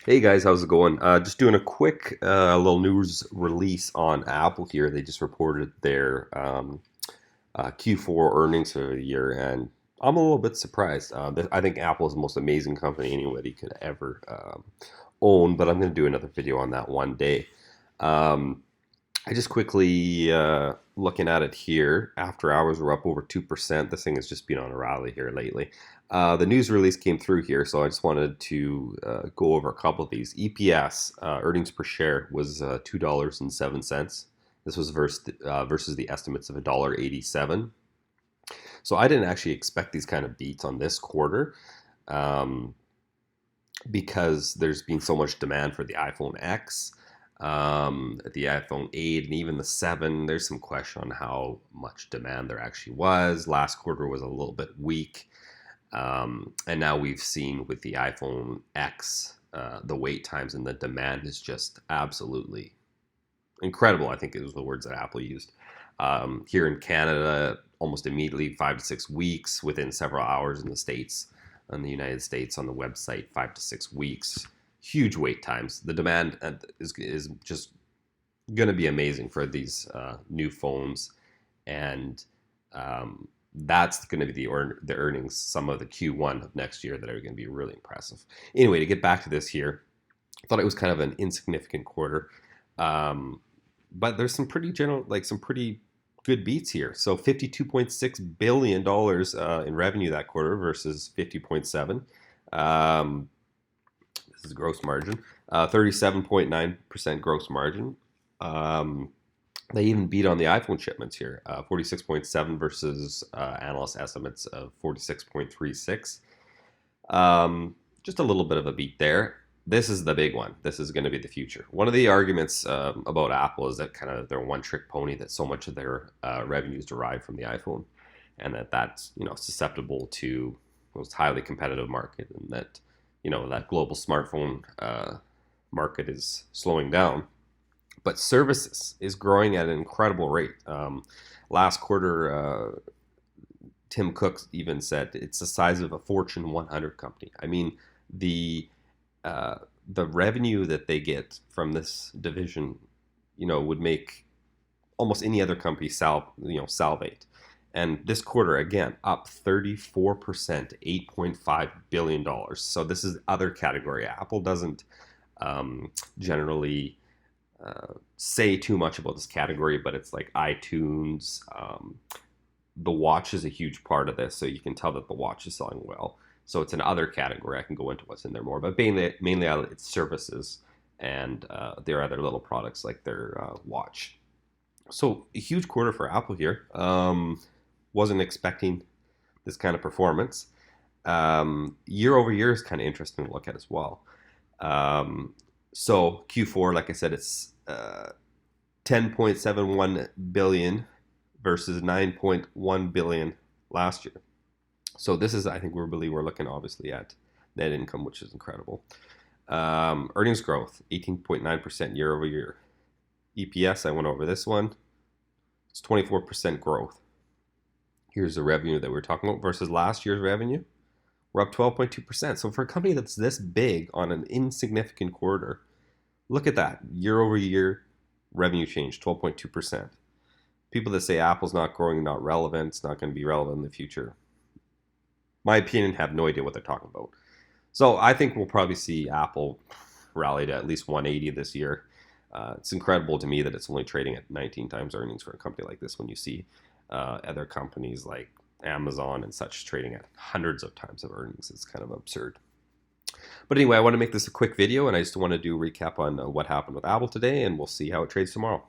Hey guys, how's it going? Just doing a quick little news release on Apple here. They just reported their Q4 earnings for the year, and I'm a little bit surprised. I think Apple is the most amazing company anybody could ever own, but I'm going to do another video on that one day. Um, I just quickly looking at it here. After hours, we're up over 2%. This thing has just been on a rally here lately. The news release came through here, so I just wanted to go over a couple of these. EPS, earnings per share, was $2.07. This was versus the estimates of $1.87. So I didn't actually expect these kind of beats on this quarter. Um, because there's been so much demand for the iPhone X, the iPhone 8, and even the 7. There's some question on how much demand there actually was. Last quarter was a little bit weak. And now we've seen with the iPhone X, the wait times and the demand is just absolutely incredible. I think it was the words that Apple used. Here in Canada, almost immediately, 5 to 6 weeks, within several hours in the States. In the United States, on the website, 5 to 6 weeks. Huge wait times. The demand is just going to be amazing for these new phones, and that's going to be the earnings, some of the Q1 of next year that are going to be really impressive. Anyway, to get back to this here, I thought it was kind of an insignificant quarter. But there's some pretty some pretty good beats here. So $52.6 billion in revenue that quarter versus 50.7. This is gross margin. 37.9% gross margin. They even beat on the iPhone shipments here. 46.7 versus analyst estimates of 46.36. Just a little bit of a beat there. This is the big one. This is going to be the future. One of the arguments about Apple is that kind of they're one-trick pony, that so much of their revenues derive from the iPhone, and that's susceptible to most highly competitive market, and that that global smartphone market is slowing down. But services is growing at an incredible rate. Last quarter, Tim Cook even said it's the size of a Fortune 100 company. I mean, the revenue that they get from this division, would make almost any other company salivate. And this quarter, again, up 34%, $8.5 billion. So this is other category. Apple doesn't generally say too much about this category, but it's like iTunes. The watch is a huge part of this, so you can tell that the watch is selling well. So it's another category. I can go into what's in there more, but mainly it's services and their other little products like their watch. So a huge quarter for Apple here. Wasn't expecting this kind of performance. Year over year is kind of interesting to look at as well. So Q4, like I said, it's 10.71 billion versus 9.1 billion last year. So this is, I think we're looking obviously at net income, which is incredible. Earnings growth, 18.9% year over year. EPS, I went over this one. It's 24% growth. Here's the revenue that we're talking about versus last year's revenue. We're up 12.2%. So for a company that's this big on an insignificant quarter, look at that. Year over year revenue change, 12.2%. People that say Apple's not growing, not relevant, it's not going to be relevant in the future, my opinion, have no idea what they're talking about. So I think we'll probably see Apple rally to at least 180 this year. It's incredible to me that it's only trading at 19 times earnings for a company like this when you see other companies like Amazon and such trading at hundreds of times of earnings. It's kind of absurd. But anyway, I want to make this a quick video, and I just want to do a recap on what happened with Apple today, and we'll see how it trades tomorrow.